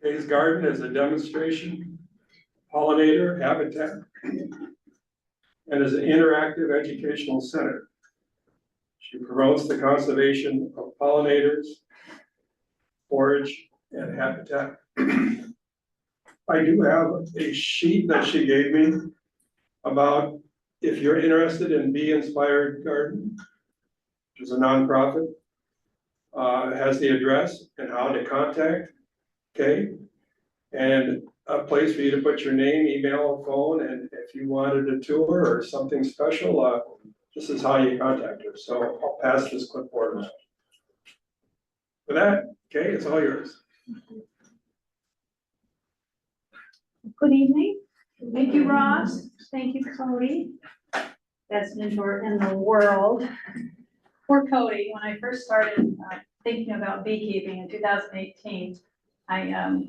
Kay's garden is a demonstration pollinator habitat and is an interactive educational center. She promotes the conservation of pollinators, forage, and habitat. I do have a sheet that she gave me about if you're interested in Bee Inspired Garden, which is a nonprofit. It has the address and how to contact Kay, and a place for you to put your name, email, phone, and if you wanted a tour or something special, this is how you contact her. So I'll pass this clipboard around. With that, Kay, it's all yours. Good evening. Thank you, Ross. Thank you, Cody. Best mentor in the world. Poor Cody, when I first started thinking about beekeeping in 2018, I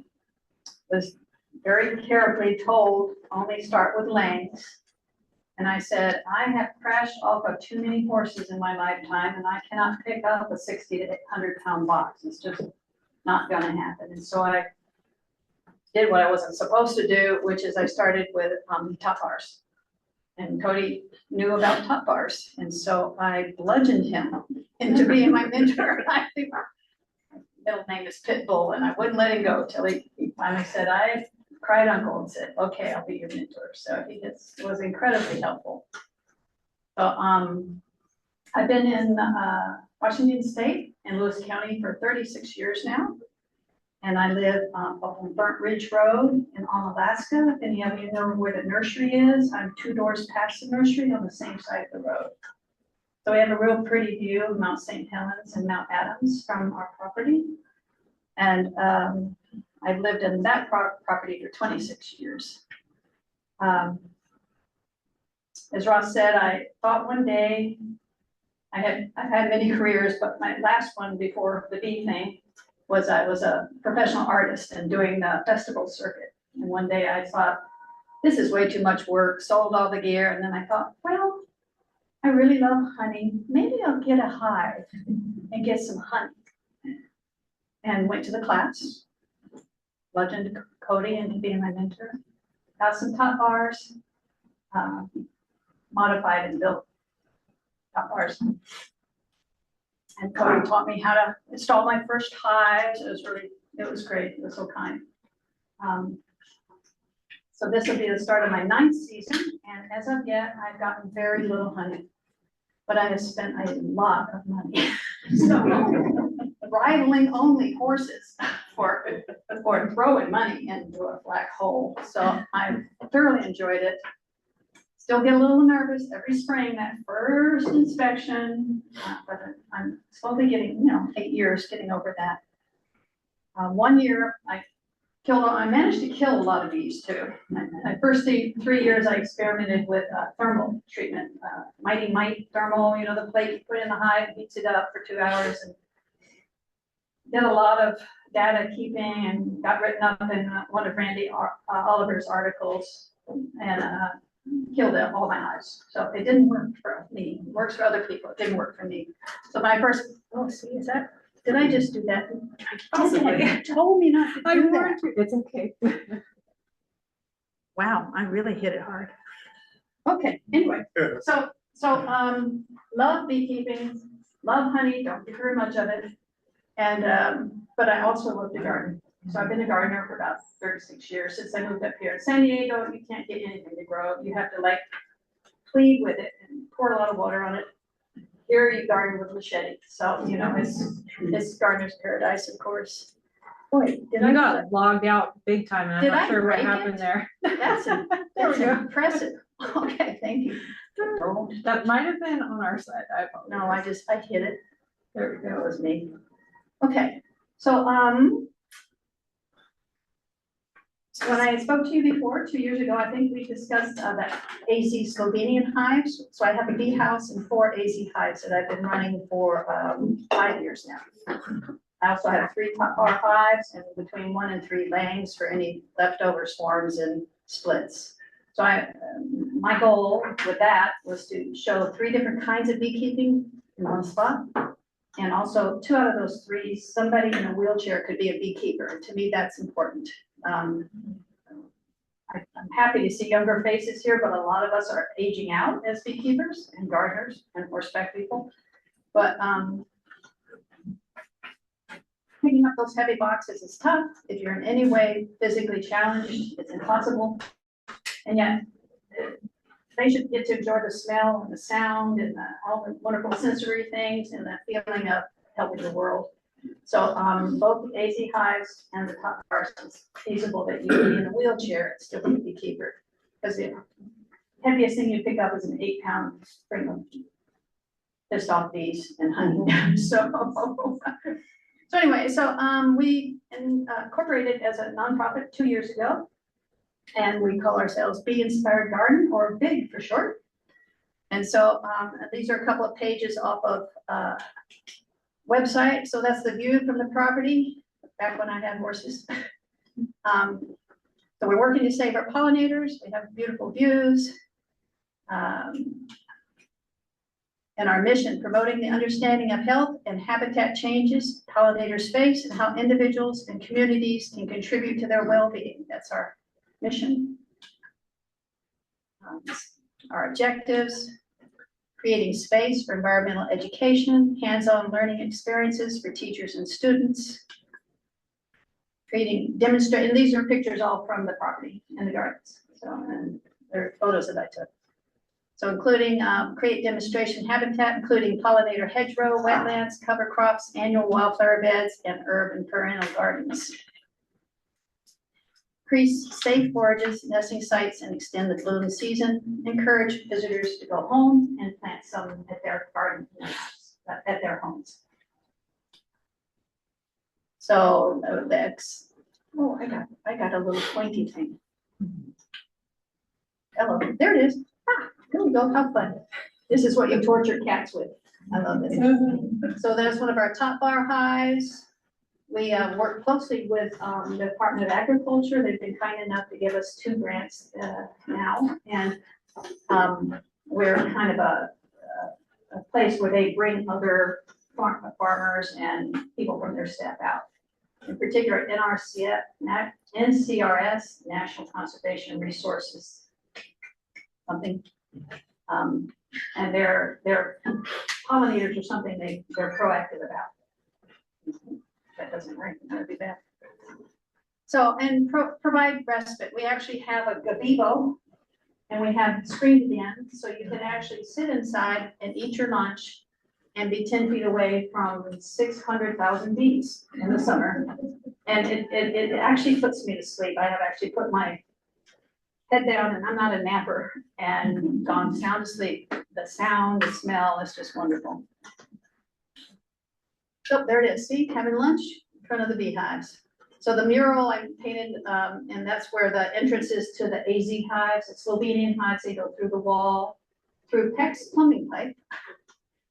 was very carefully told only start with lanes. And I said, I have crashed off of too many horses in my lifetime, and I cannot pick up a 60 to 100 pound box. It's just not going to happen. And so I did what I wasn't supposed to do, which is I started with top bars. And Cody knew about top bars. And so I bludgeoned him into being my mentor. My middle name is Pitbull, and I wouldn't let him go till he finally said, I cried uncle and said, okay, I'll be your mentor. So he was incredibly helpful. So I've been in Washington State and Lewis County for 36 years now. And I live up on Burnt Ridge Road in Alaska. If any of you know where the nursery is, I'm 2 doors past the nursery on the same side of the road. So we have a real pretty view of Mount St. Helens and Mount Adams from our property. And I've lived in that property for 26 years. As Ross said, I thought one day, I've had many careers, but my last one before the bee thing was I was a professional artist and doing the festival circuit. And one day I thought, this is way too much work, sold all the gear. And then I thought, well, I really love honey. Maybe I'll get a hive and get some honey. And went to the class, bludgeoned Cody into being my mentor, got some top bars, modified and built top bars. And Cody taught me how to install my first hives. It was great. It was so kind. So this will be the start of my 9th season. And as of yet, I've gotten very little honey, but I have spent a lot of money. So rivaling only horses for throwing money into a black hole. So I've thoroughly enjoyed it. Still get a little nervous every spring, that first inspection, but I'm slowly getting, 8 years getting over that. 1 year I managed to kill a lot of bees too. My first 3 years I experimented with thermal treatment, Mighty Mite thermal, the plate you put in the hive, heats it up for 2 hours, and did a lot of data keeping and got written up in one of Randy Oliver's articles, and killed all my hives. So it didn't work for me. It works for other people. It didn't work for me. So my first, did I just do that? Possibly. You told me not to do that. It's okay. Wow, I really hit it hard. Okay, anyway, so love beekeeping, love honey, don't get very much of it. And but I also love to garden. So I've been a gardener for about 36 years since I moved up here in San Diego. You can't get anything to grow. You have to plead with it and pour a lot of water on it. Here you garden with machete. So, it's gardener's paradise, of course. Boy, I got logged out big time, and I'm not sure what happened there. That's impressive. Okay, thank you. That might have been on our side. I apologize. No, I hit it. There we go. That was me. Okay, so when I spoke to you before, 2 years ago, I think we discussed that AZ Slovenian hives. So I have a bee house and 4 AZ hives that I've been running for 5 years now. I also have 3 top bar hives and between 1 and 3 layings for any leftover swarms and splits. So my goal with that was to show 3 different kinds of beekeeping in one spot. And also 2 out of those 3, somebody in a wheelchair could be a beekeeper. To me, that's important. I'm happy to see younger faces here, but a lot of us are aging out as beekeepers and gardeners and horseback people. But picking up those heavy boxes is tough. If you're in any way physically challenged, it's impossible. And yet, they should get to enjoy the smell and the sound and all the wonderful sensory things and the feeling of helping the world. So both the AZ hives and the top bars, it's feasible that you can be in a wheelchair and still be a beekeeper. Because the heaviest thing you pick up is an 8-pound string of pissed off bees and honey. So anyway, we incorporated as a nonprofit 2 years ago. And we call ourselves BEE Inspired Garden, or BIG for short. And so these are a couple of pages off of website. So that's the view from the property, back when I had horses. So we're working to save our pollinators. We have beautiful views. And our mission, promoting the understanding of health and habitat changes, pollinator space, and how individuals and communities can contribute to their well-being. That's our mission. Our objectives: creating space for environmental education, hands-on learning experiences for teachers and students, demonstrating, and these are pictures all from the property and the gardens. So, and they're photos that I took. So including create demonstration habitat, including pollinator hedgerow, wetlands, cover crops, annual wildflower beds, and herb and perennial gardens. Increase safe forages, nesting sites, and extend the bloom season. Encourage visitors to go home and plant some at their garden, at their homes. So that's, oh, I got a little pointy thing. Hello, there it is. Ah, there we go, how fun. This is what you torture cats with. I love this. So there's one of our top bar hives. We work closely with the Department of Agriculture. They've been kind enough to give us 2 grants now. And we're kind of a place where they bring other farmers and people from their staff out. In particular, NCRS, National Conservation Resources, something. And their pollinators are something they're proactive about. That doesn't ring, that would be bad. So, and provide respite. We actually have a gazebo and we have screened at the end, so you can actually sit inside and eat your lunch and be 10 feet away from 600,000 bees in the summer. And it actually puts me to sleep. I have actually put my head down, and I'm not a napper, and gone sound asleep. The sound, the smell is just wonderful. Oh, there it is. See, having lunch in front of the beehives. So the mural I painted, and that's where the entrance is to the AZ hives. It's Slovenian hives. They go through the wall, through Peck's plumbing pipe,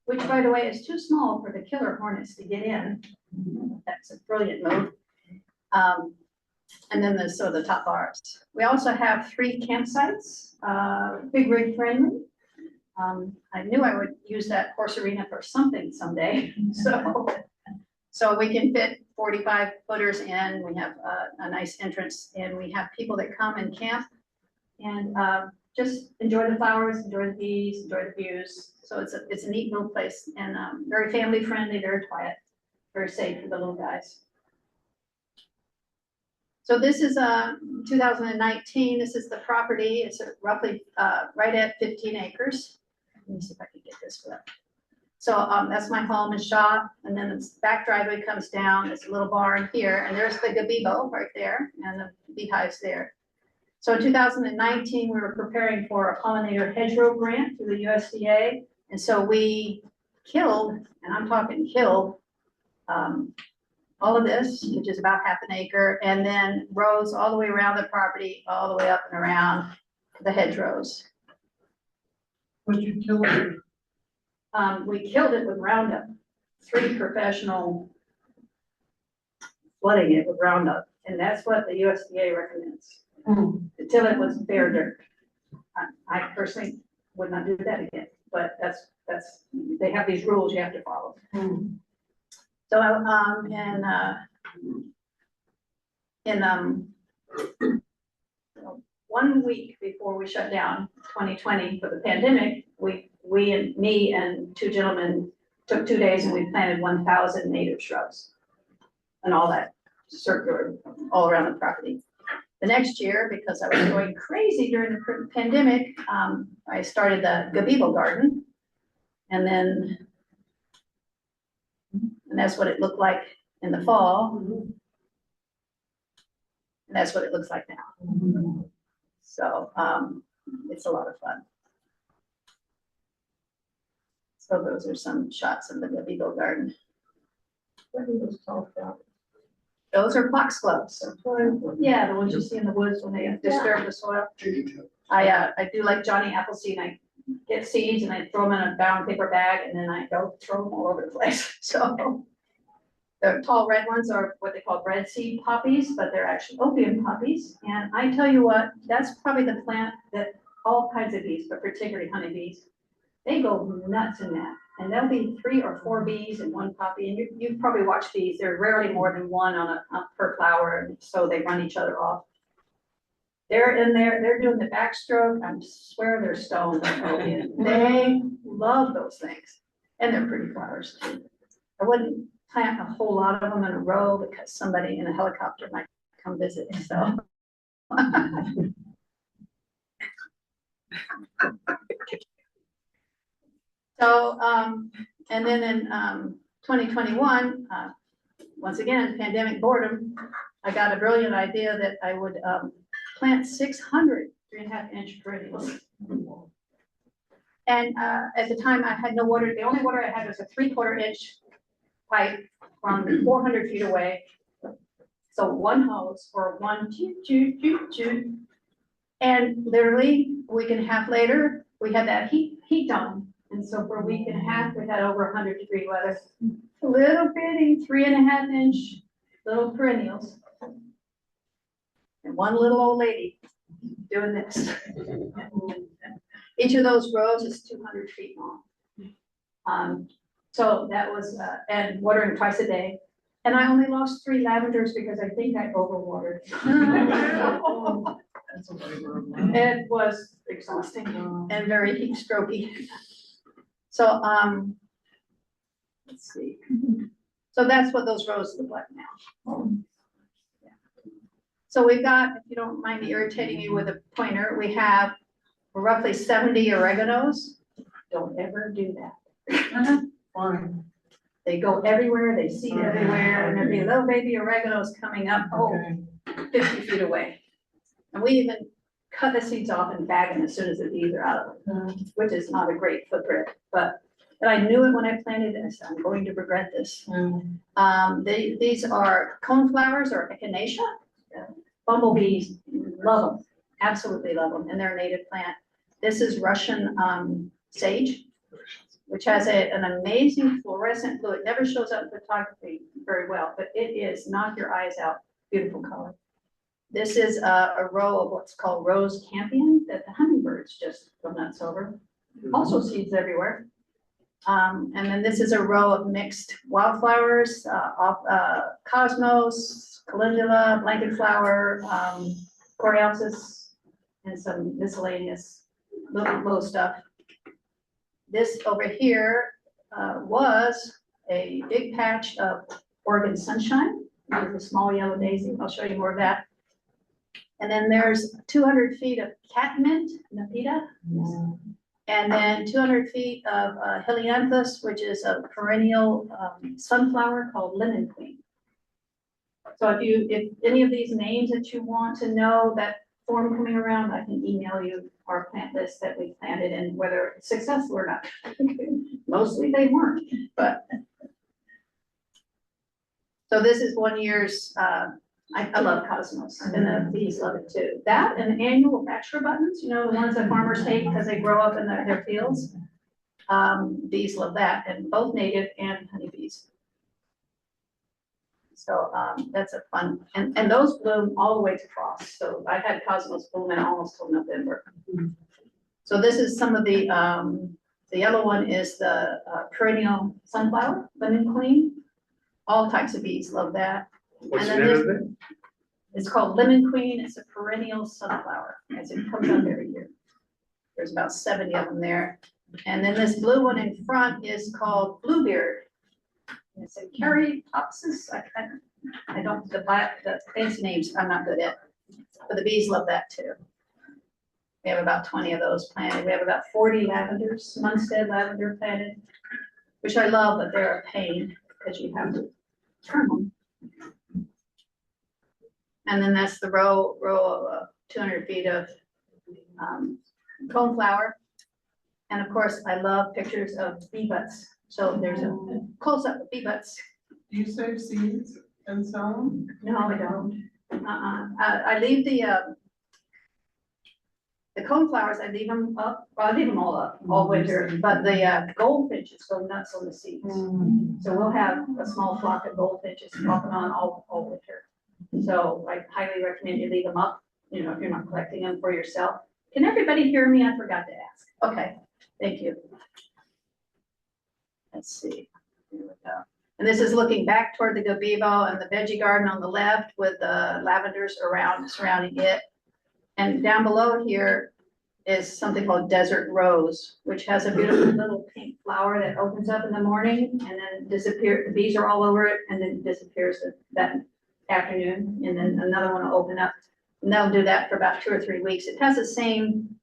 which, by the way, is too small for the killer hornets to get in. That's a brilliant move. And then the top bars. We also have 3 campsites, big rig friendly. I knew I would use that horse arena for something someday. So we can fit 45 footers in. We have a nice entrance, and we have people that come and camp and just enjoy the flowers, enjoy the bees, enjoy the views. So it's a neat little place, and very family friendly, very quiet, very safe for the little guys. So this is 2019. This is the property. It's roughly right at 15 acres. Let me see if I can get this for that. So that's my home and shop, and then the back driveway comes down. It's a little barn here, and there's the gazebo right there, and the beehives there. So in 2019, we were preparing for a pollinator hedgerow grant through the USDA, and so we killed, and I'm talking killed, all of this, which is about half an acre, and then rows all the way around the property, all the way up and around the hedgerows. Would you kill it? We killed it with Roundup. 3 professional flooding it with Roundup, and that's what the USDA recommends. Until it was bare dirt. I personally would not do that again, but that's they have these rules you have to follow. So, in 1 week before we shut down 2020 for the pandemic, me and 2 gentlemen took 2 days and we planted 1,000 native shrubs and all that circular all around the property. The next year, because I was going crazy during the pandemic, I started the gazebo garden. And that's what it looked like in the fall. And that's what it looks like now. So it's a lot of fun. So those are some shots of the gazebo garden. What are those called? Those are foxgloves. Yeah, the ones you see in the woods when they disturb the soil. I do like Johnny Appleseed. I get seeds and I throw them in a brown paper bag and then I go throw them all over the place. So the tall red ones are what they call bread seed poppies, but they're actually opium poppies. And I tell you what, that's probably the plant that all kinds of bees, but particularly honeybees, they go nuts in that. And there'll be 3 or 4 bees in one poppy. And you've probably watched bees. There are rarely more than one on per flower. And so they run each other off. They're in there, they're doing the backstroke. I swear they're stoned. They love those things. And they're pretty flowers too. I wouldn't plant a whole lot of them in a row because somebody in a helicopter might come visit. So. So, and then in 2021, once again, pandemic boredom, I got a brilliant idea that I would plant 600 3.5-inch perennials. And at the time I had no water. The only water I had was a 3/4-inch pipe from 400 feet away. So one hose for one choo. And literally a week and a half later, we had that heat dome. And so for a week and a half, we had over 100-degree weather. Little bitty 3.5-inch little perennials. And one little old lady doing this. Each of those rows is 200 feet long. So that was, and watering twice a day. And I only lost 3 lavenders because I think I overwatered. It was exhausting and very heat strokey. So, let's see. So that's what those rows look like now. Yeah. So we've got, if you don't mind me irritating you with a pointer, we have roughly 70 oreganos. Don't ever do that. Fine. They go everywhere, they seed everywhere, and there'll be little baby oreganos coming up, 50 feet away. And we even cut the seeds off and bag them as soon as the bees are out of it, which is not a great footprint, but I knew it when I planted this. I'm going to regret this. These are coneflowers or echinacea. Bumblebees love them, absolutely love them, and they're a native plant. This is Russian sage, which has an amazing fluorescent blue. It never shows up in photography very well, but it is knock your eyes out, beautiful color. This is a row of what's called rose campion that the hummingbirds just go nuts over. Also seeds everywhere. And then this is a row of mixed wildflowers, cosmos, calendula, blanket flower, coreopsis, and some miscellaneous little stuff. This over here was a big patch of Oregon sunshine with a small yellow daisy. I'll show you more of that. And then there's 200 feet of catmint, Nepeta. And then 200 feet of helianthus, which is a perennial sunflower called lemon queen. So if any of these names that you want to know that form coming around, I can email you our plant list that we planted and whether it's successful or not. Mostly they weren't, but. So this is 1 year's, I love cosmos and the bees love it too. That and annual bachelor buttons, you know, the ones that farmers hate because they grow up in their fields. Bees love that, and both native and honeybees. So that's a fun, and those bloom all the way to frost. So I've had cosmos bloom in almost till November. So this is some of the yellow one is the perennial sunflower, lemon queen. All types of bees love that. What's And the then name of it? It's called Lemon Queen. It's a perennial sunflower, as it comes up every year. There's about 70 of them there. And then this blue one in front is called Bluebeard. It's a Caryopsis. I don't, the fancy names I'm not good at, but the bees love that too. We have about 20 of those planted. We have about 40 lavenders, Munstead lavender planted, which I love, but they're a pain because you have to trim them. And then that's the row of 200 feet of coneflower. And of course, I love pictures of bee butts. So there's a close-up of bee butts. Do you save seeds and sell them? No, I don't. I leave the coneflowers, I leave them up, well, I leave them all winter, but the goldfinches go nuts on the seeds. So we'll have a small flock of goldfinches popping on all winter. So I highly recommend you leave them up, if you're not collecting them for yourself. Can everybody hear me? I forgot to ask. Okay, thank you. Let's see. Here we go. And this is looking back toward the gazebo and the veggie garden on the left with the lavenders surrounding it. And down below here is something called desert rose, which has a beautiful little pink flower that opens up in the morning and then disappears. The bees are all over it and then disappears that afternoon. And then another one will open up. And they'll do that for about 2 or 3 weeks. It has the same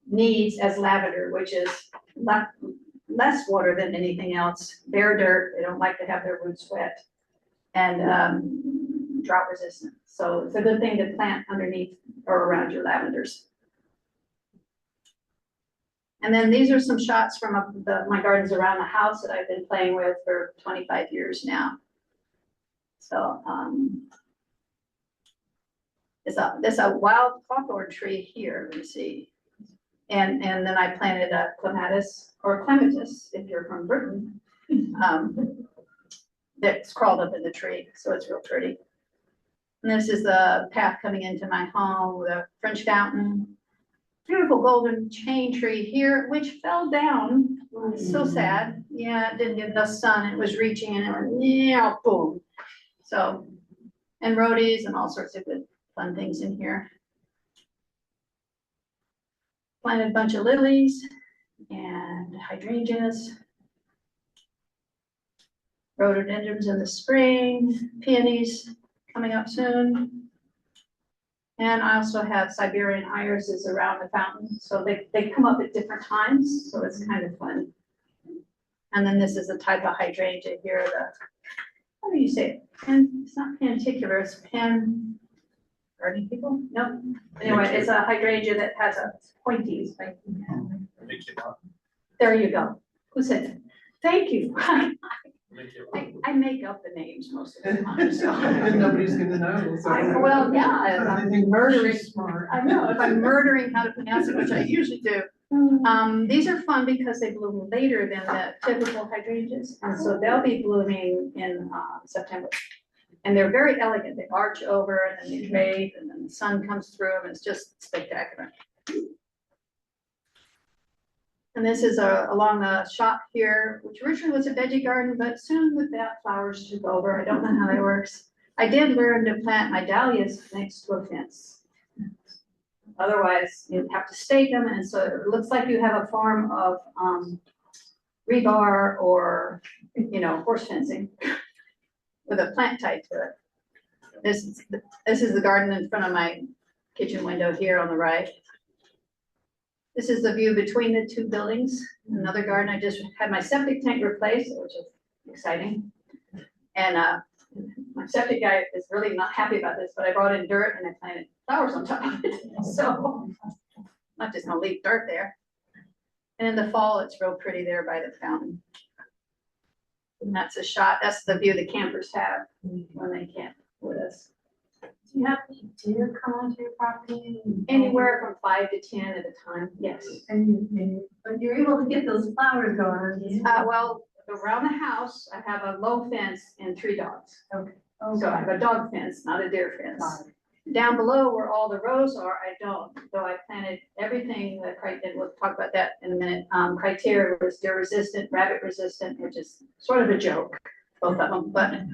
needs as lavender, which is less water than anything else. Bare dirt. They don't like to have their roots wet. And drought resistant. So it's a good thing to plant underneath or around your lavenders. And then these are some shots from my gardens around the house that I've been playing with for 25 years now. So there's a wild hawthorn tree here, let me see. And then I planted a clematis or clematis, if you're from Britain, that's crawled up in the tree, so it's real pretty. And this is the path coming into my home with a French fountain. Beautiful golden chain tree here, which fell down. So sad. Yeah, it didn't get enough sun. It was reaching and it went, yeah, boom. So, and rhodies and all sorts of good fun things in here. Planted a bunch of lilies and hydrangeas. Rhododendrons in the spring, peonies coming up soon. And I also have Siberian irises around the fountain. So they come up at different times. So it's kind of fun. And then this is a type of hydrangea here. How do you say it? It's not panticular, it's gardening people? No. Anyway, it's a hydrangea that has a pointies. There you go. Who said that? Thank you. I make up the names most of the time, so. And nobody's gonna know. So. Well, yeah, if I I'm think murdering, she's smart. I know, if I'm murdering how to pronounce it, which I usually do. These are fun because they bloom later than the typical hydrangeas, and so they'll be blooming in September. And they're very elegant. They arch over and then they drape and then the sun comes through them. It's just spectacular. And this is along the shop here, which originally was a veggie garden, but soon the flowers took over. I don't know how that works. I did learn to plant my dahlias next to a fence. Otherwise, you'd have to stake them, and so it looks like you have a form of rebar or, horse fencing with a plant tied to it. This is the garden in front of my kitchen window here on the right. This is the view between the two buildings. Another garden. I just had my septic tank replaced, which is exciting. And my septic guy is really not happy about this, but I brought in dirt and I planted flowers on top of it. So I'm not just gonna leave dirt there. And in the fall, it's real pretty there by the fountain. And that's a shot. That's the view the campers have when they camp with us. Do you have deer come onto your property? Anywhere from 5 to 10 at a time, yes. But you're able to get those flowers going. Well, around the house, I have a low fence and 3 dogs. Okay. So I have a dog fence, not a deer fence. Down below where all the rows are, I don't, though I planted everything that, and we'll talk about that in a minute. Criteria was deer resistant, rabbit resistant, which is sort of a joke. both of them, but,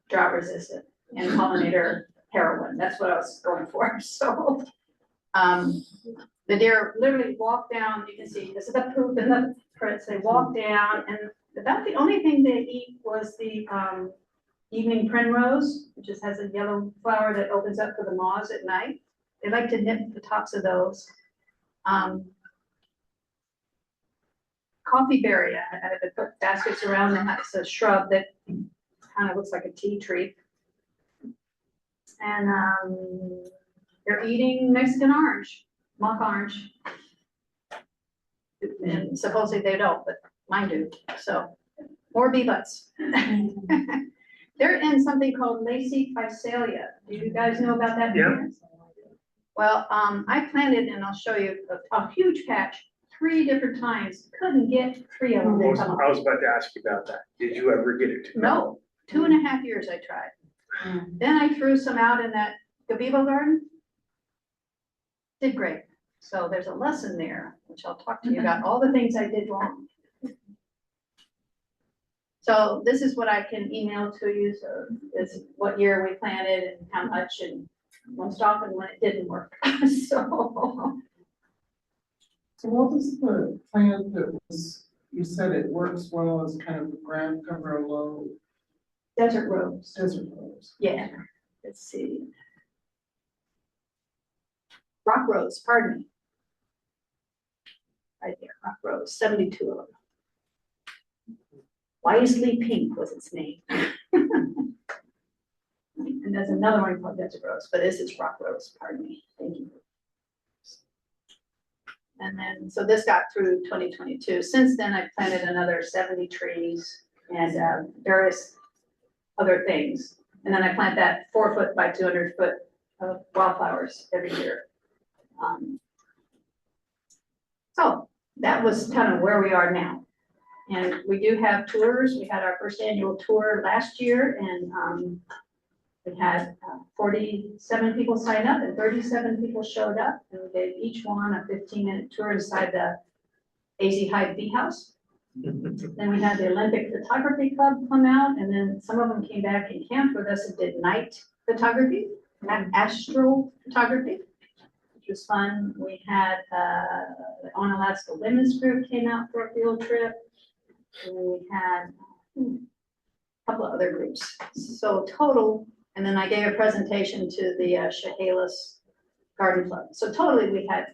drought resistant and pollinator heroine, that's what I was going for, so. The deer literally walk down, you can see, this is the poop and the prints, they walk down, and about the only thing they eat was the, evening primrose, which just has a yellow flower that opens up for the moths at night. They like to nip the tops of those. Coffee berry, I had to put baskets around them. It's a shrub that kind of looks like a tea tree. And they're eating Mexican orange, mock orange. And supposedly they don't, but mine do. So more bee butts. They're in something called lacy physalia. Do you guys know about that? Yeah. Well, I planted, and I'll show you a huge patch 3 different times. Couldn't get 3 of them to come up. I was about to ask you about that. Did you ever get it? No, 2.5 years I tried. Then I threw some out in that gazebo garden. Did great. So there's a lesson there, which I'll talk to you about, all the things I did wrong. So this is what I can email to you. So this is what year we planted and how much, and most often when it didn't work. So what was the plant that was, you said it works well as kind of a ground cover low desert rose. desert rose? Yeah, let's see. Rock rose, pardon me. Right there, rock rose, 72 of them. Wisely Pink was its name. And there's another one called desert rose, but this is rock rose, pardon me, thank you. And then, so this got through 2022. Since then, I've planted another 70 trees and various other things. And then I plant that 4 foot by 200 foot of wildflowers every year. So that was kind of where we are now. And we do have tours. We had our first annual tour last year, and we had 47 people sign up and 37 people showed up, and we gave each one a 15-minute tour inside the AZ Hive Bee House. Then we had the Olympic Photography Club come out, and then some of them came back and camped with us and did night photography, astral photography, which was fun. We had the On Alaska Women's Group came out for a field trip, and we had a couple of other groups. So total, and then I gave a presentation to the Chehalis Garden Club. So totally we had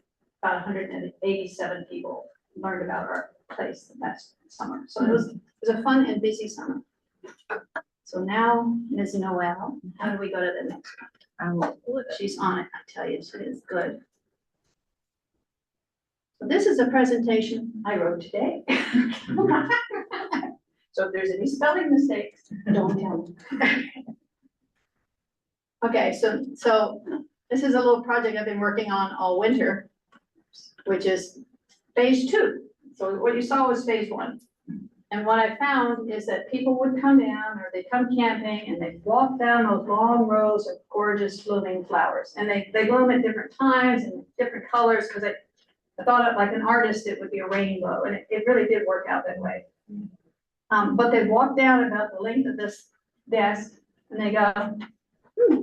about 187 people learned about our place last summer. So it was a fun and busy summer. So now, Ms. Noel, how do we go to the next one? She's on it, I tell you, she is good. So this is a presentation I wrote today. So if there's any spelling mistakes, don't tell me. Okay, so this is a little project I've been working on all winter, which is phase 2. So what you saw was phase 1. And what I found is that people would come down or they'd come camping and they'd walk down those long rows of gorgeous blooming flowers. And they bloom at different times and different colors, because I thought it like an artist, it would be a rainbow, and it really did work out that way. But they'd walk down about the length of this desk and they go,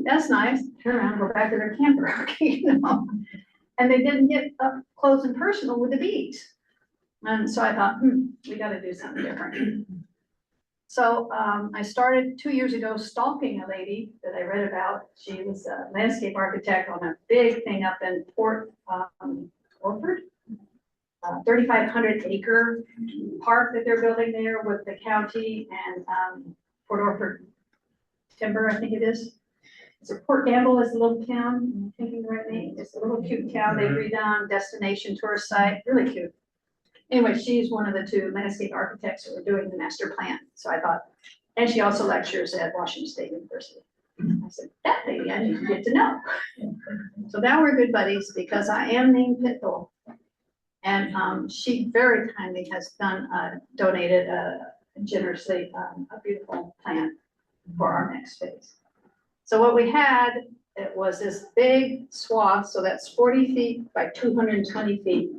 that's nice, turn around, go back to their camper, you know? And they didn't get up close and personal with the bees. And so I thought, we got to do something different. So I started 2 years ago stalking a lady that I read about. She was a landscape architect on a big thing up in Port Orford, 3,500 acre park that they're building there with the county and Port Orford Timber, I think it is. So Port Gamble is a little town, I'm thinking the right name. It's a little cute town they redone, destination tourist site, really cute. Anyway, she's one of the 2 landscape architects who are doing the master plan. So I thought, and she also lectures at Washington State University. I said, that lady I need to get to know. So now we're good buddies because I am named Pitbull. And she very kindly has donated generously a beautiful plant for our next phase. So what we had, it was this big swath, so that's 40 feet by 220 feet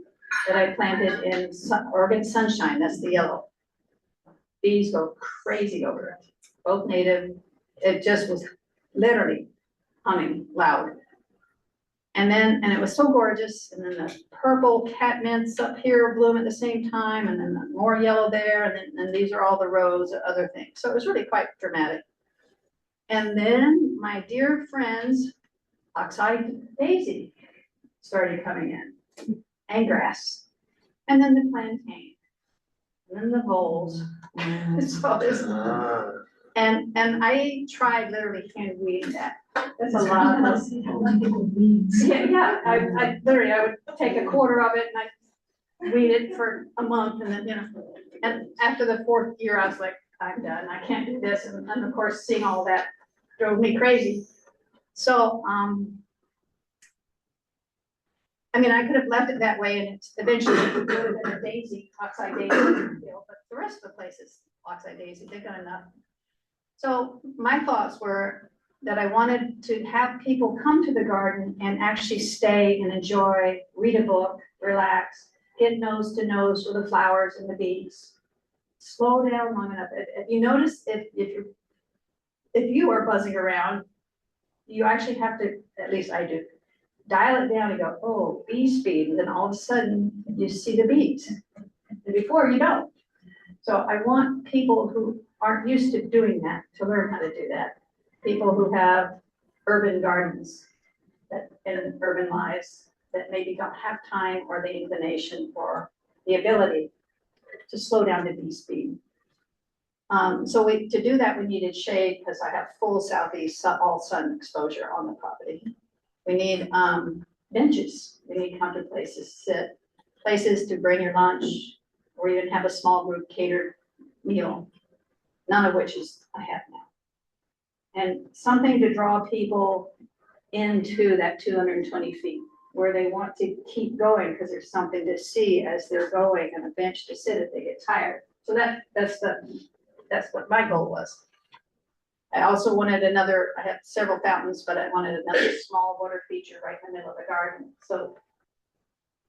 that I planted in Oregon Sunshine, that's the yellow. bees go crazy over it, both native. It just was literally humming loud. And it was so gorgeous, and then the purple catmints up here bloom at the same time, and then the more yellow there, and these are all the rows of other things. So it was really quite dramatic. And then my dear friends, oxeye daisy started coming in, and grass, and then the plantain, and then the voles. So this, and I tried literally hand weeding that. That's a lot. Yeah, I literally, I would take a quarter of it and I weed it for a month, and then, you know, and after the 4th year, I was like, I'm done, I can't do this, and of course, seeing all that drove me crazy. So, I mean, I could have left it that way, and it's eventually would have been a daisy, oxeye daisy, but the rest of the place is oxeye daisy, they've got enough. So my thoughts were that I wanted to have people come to the garden and actually stay and enjoy, read a book, relax, get nose to nose with the flowers and the bees. Slow down long enough. If you notice, if you are buzzing around, you actually have to, at least I do, dial it down and go, oh, bee speed, and then all of a sudden you see the bees. And before you don't. So I want people who aren't used to doing that to learn how to do that. People who have urban gardens that in urban lives that maybe don't have time or the inclination or the ability to slow down to bee speed. So to do that, we needed shade because I have full southeast all sun exposure on the property. We need benches. We need comfy places to sit, places to bring your lunch, or even have a small group catered meal, none of which is I have now. And something to draw people into that 220 feet where they want to keep going because there's something to see as they're going and a bench to sit if they get tired. So that's what my goal was. I also wanted I have several fountains, but I wanted another small water feature right in the middle of the garden. So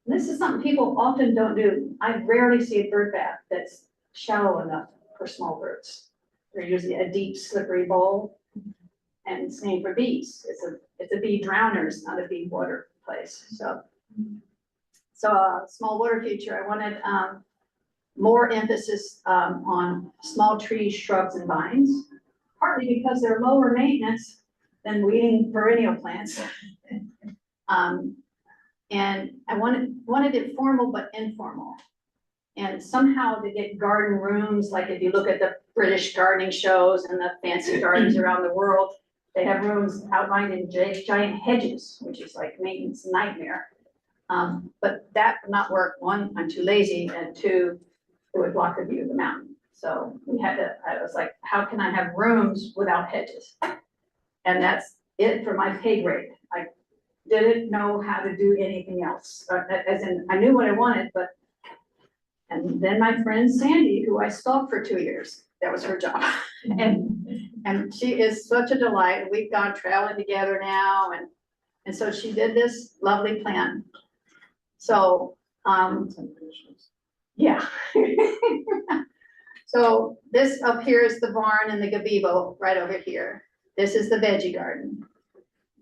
this is something people often don't do. I rarely see a bird bath that's shallow enough for small birds. They're usually a deep, slippery bowl. And same for bees. It's a bee drowners, not a bee water place. So a small water feature. I wanted more emphasis on small trees, shrubs, and vines, partly because they're lower maintenance than weeding perennial plants. And I wanted it formal but informal. And somehow to get garden rooms, like if you look at the British gardening shows and the fancy gardens around the world, they have rooms outlined in giant hedges, which is like maintenance nightmare. But that would not work. One, I'm too lazy, and two, it would block the view of the mountain. So I was like, how can I have rooms without hedges? And that's it for my pay grade. I didn't know how to do anything else. As in, I knew what I wanted, and then my friend Sandy, who I stalked for 2 years, that was her job. And she is such a delight. We've gone traveling together now. And so she did this lovely plan. So, yeah. So this up here is the barn and the gazebo right over here. This is the veggie garden.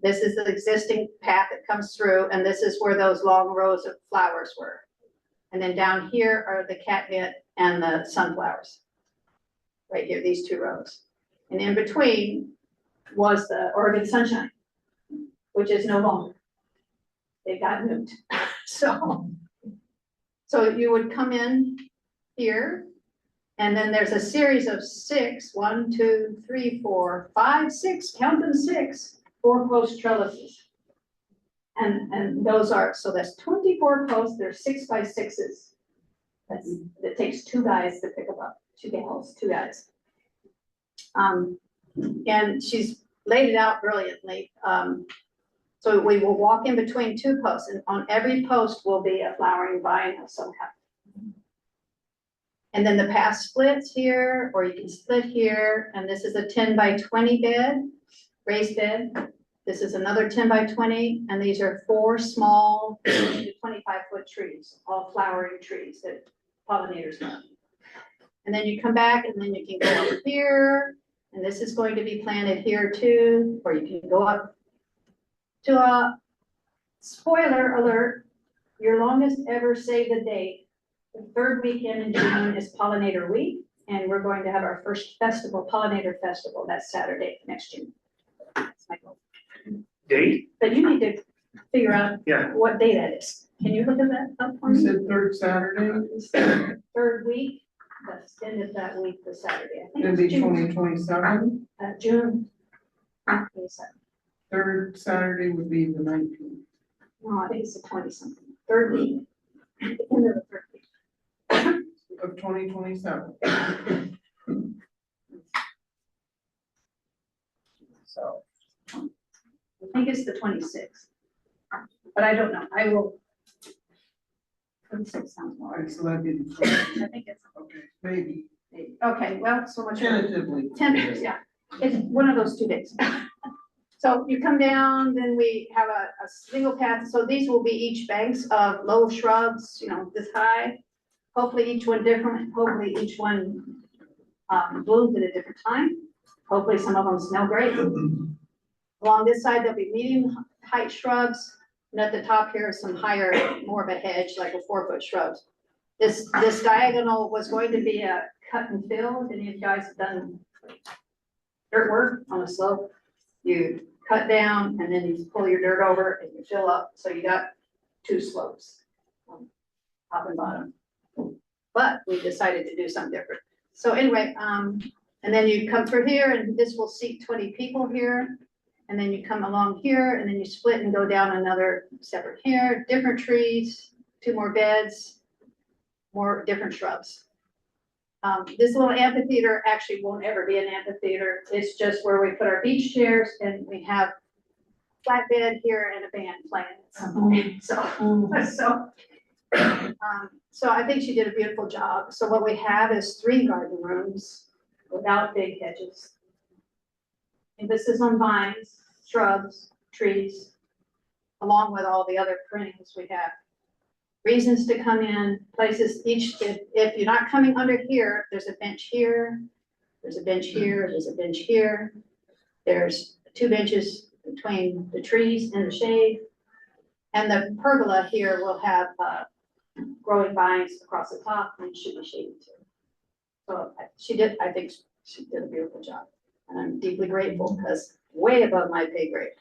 This is the existing path that comes through, and this is where those long rows of flowers were. And then down here are the catnip and the sunflowers. Right here, these 2 rows. And in between was the Oregon sunshine, which is no longer. It got moved. So you would come in here, and then there's a series of 6, 1, 2, 3, 4, 5, 6, count them 6, 4-post trellises. And those are, so that's 24 posts, they're 6 by 6s. It takes 2 guys to pick them up, 2 gals, 2 guys. And she's laid it out brilliantly. So we will walk in between 2 posts, and on every post will be a flowering vine of some kind. And then the path splits here, or you can split here, and this is a 10 by 20 bed, raised bed. This is another 10 by 20, and these are 4 small 25-foot trees, all flowering trees that pollinators love. And then you come back and then you can go up here, and this is going to be planted here too, or you can go up to a, spoiler alert, your longest ever save the date. The third weekend in June is Pollinator Week, and we're going to have our first festival, Pollinator Festival, that's Saturday next June. That's my goal. Date? But you need to figure out Yeah. what day that is. Can you look at that up for You me? said third Saturday, Third week, the end of that week, the Saturday. I think it'd it's be June, 2027. June 27th. Third Saturday would be the 19th. No, I think it's the 20-something, third week. The end of the third week. Of 2027. So, I think it's the 26th. But I don't know, I will. 26 sounds more, Alright, so that'd be the I think it's, okay, maybe, okay, well, so much. tentatively. 10 years, yeah, it's one of those 2 days. So you come down, then we have a single path, so these will be each banks of low shrubs, you know, this high. Hopefully each one different, hopefully each one blooms at a different time. Hopefully some of them smell great. Along this side, there'll be medium height shrubs, and at the top here is some higher, more of a hedge, like a 4-foot shrubs. This diagonal was going to be a cut and fill, if any of you guys have done dirt work on a slope. You cut down and then you pull your dirt over and you fill up, so you got 2 slopes, top and bottom. But we decided to do something different. So anyway, and then you come through here and this will seat 20 people here. And then you come along here and then you split and go down another separate here, different trees, 2 more beds, more different shrubs. This little amphitheater actually won't ever be an amphitheater. It's just where we put our beach chairs and we have flat bed here and a band playing at some point. So I think she did a beautiful job. So what we have is 3 garden rooms without big hedges. Emphasis on vines, shrubs, trees, along with all the other perennials we have. Reasons to come in, places each, if you're not coming under here, there's a bench here, there's a bench here, there's a bench here. There's 2 benches between the trees and the shade. And the pergola here will have growing vines across the top and should be shaded too. So I think she did a beautiful job. And I'm deeply grateful because way above my pay grade.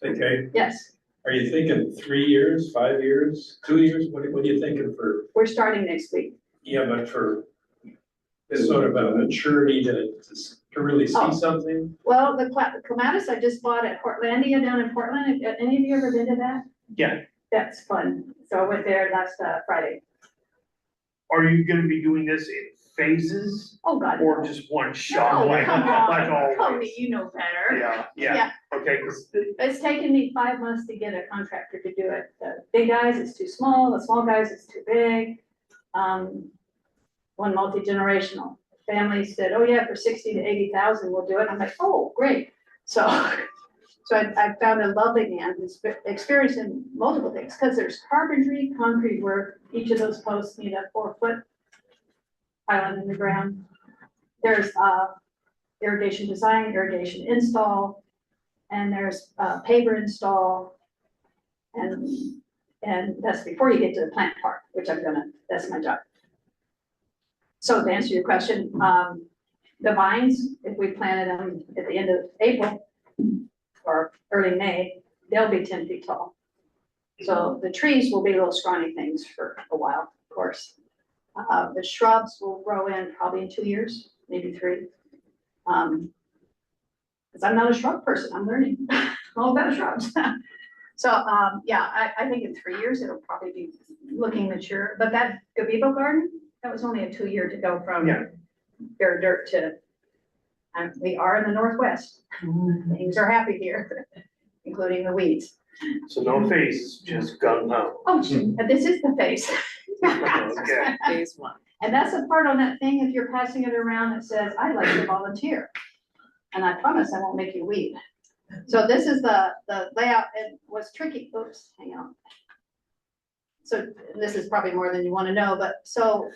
Okay, Yes, are you thinking 3 years, 5 years, 2 years? What are you thinking for, we're starting next week. yeah, but for this sort of a maturity to really Oh. see something? Well, the clematis I just bought at Portlandia down in Portland. Have any of you ever been to that? Yeah. That's fun. So I went there last Friday. Are you gonna be doing this in phases Oh, God. or just one shot? No, like come on, always? Cody, you know better. Yeah, okay, 'cause It's taken me 5 months to get a contractor to do it. The big guys, it's too small. The small guys, it's too big. One multi-generational family said, oh yeah, for 60 to 80,000, we'll do it. I'm like, oh, great. So I found a lovely man who's experienced in multiple things, because there's carpentry, concrete work. Each of those posts need a 4-foot pylon in the ground. There's irrigation design, irrigation install, and there's paver install. And that's before you get to the plant part, which that's my job. So to answer your question, the vines, if we planted them at the end of April or early May, they'll be 10 feet tall. So the trees will be little scrawny things for a while, of course. The shrubs will grow in probably in 2 years, maybe 3. Because I'm not a shrub person, I'm learning all about shrubs. So, yeah, I think in 3 years, it'll probably be looking mature, but that gazebo garden, that was only a 2 year to go from bare dirt to, we are in the Northwest. Things are happy here, including the weeds. so no phases, just gung ho. Oh, and this is the face. Okay. Phase 1. And that's the part on that thing, if you're passing it around, that says, I'd like to volunteer. And I promise I won't make you weep. So this is the layout. It was tricky. Oops, hang on. So this is probably more than you want to know, but so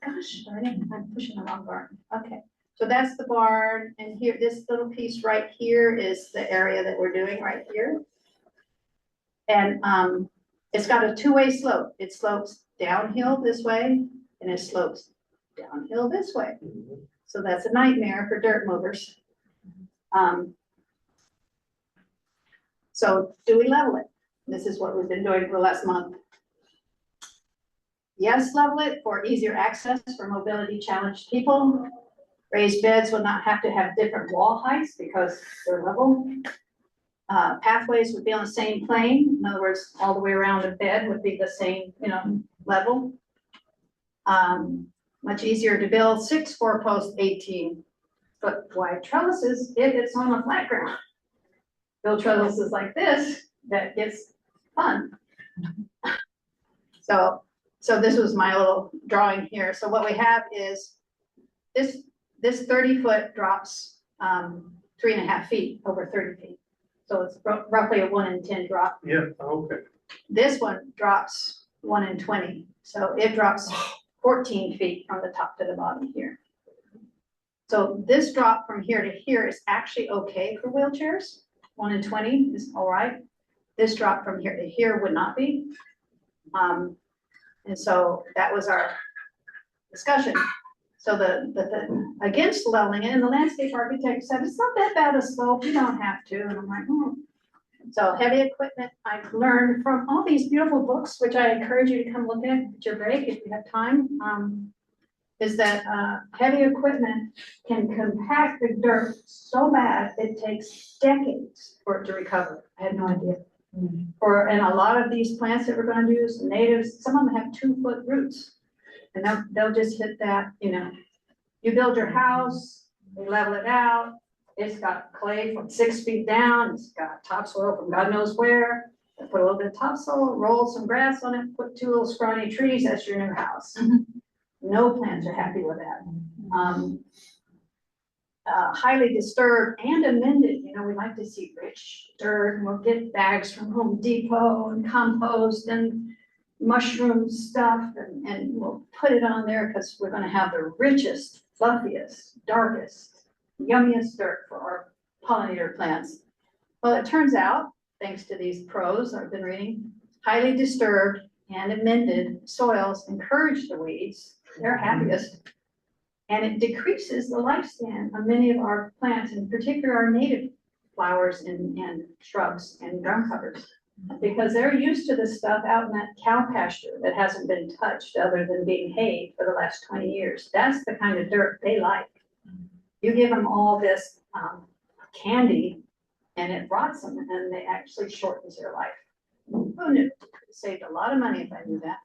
Gosh, darn it, I'm pushing the wrong barn. Okay, so that's the barn, and here, this little piece right here is the area that we're doing right here. And it's got a two-way slope. It slopes downhill this way, and it slopes downhill this way. So that's a nightmare for dirt movers. So do we level it? This is what we've been doing for the last month. Yes, level it for easier access for mobility challenged people. Raised beds will not have to have different wall heights because they're level. Pathways would be on the same plane. In other words, all the way around the bed would be the same, level. Much easier to build 6 4-post 18-foot wide trellises if it's on a flat ground. Build trellises like this, that gets fun. So this was my little drawing here. So what we have is this 30-foot drops 3.5 feet over 30 feet. So it's roughly a 1 in 10 drop. Yeah, okay. This one drops 1 in 20. So it drops 14 feet from the top to the bottom here. So this drop from here to here is actually okay for wheelchairs. 1 in 20 is all right. This drop from here to here would not be. And so that was our discussion. So the against leveling it, and the landscape architect said, it's not that bad a slope, you don't have to. And I'm like, oh. So heavy equipment, I've learned from all these beautiful books, which I encourage you to come look at your break if you have time, is that heavy equipment can compact the dirt so bad, it takes decades for it to recover. I had no idea. And a lot of these plants that we're going to use, natives, some of them have 2-foot roots. And they'll just hit that, you build your house, you level it out, it's got clay from 6 feet down, it's got topsoil from God knows where, put a little bit of topsoil, roll some grass on it, put 2 little scrawny trees, that's your new house. No plants are happy with that. Highly disturbed and amended, we like to see rich dirt, and we'll get bags from Home Depot and compost and mushroom stuff, and we'll put it on there because we're going to have the richest, fluffiest, darkest, yummiest dirt for our pollinator plants. Well, it turns out, thanks to these pros I've been reading, highly disturbed and amended soils encourage the weeds. They're happiest. And it decreases the lifespan of many of our plants, in particular our native flowers and shrubs and ground covers. Because they're used to the stuff out in that cow pasture that hasn't been touched other than being hayed for the last 20 years. That's the kind of dirt they like. You give them all this candy and it rots them, and they actually shortens their life. Who knew? Saved a lot of money if I knew that.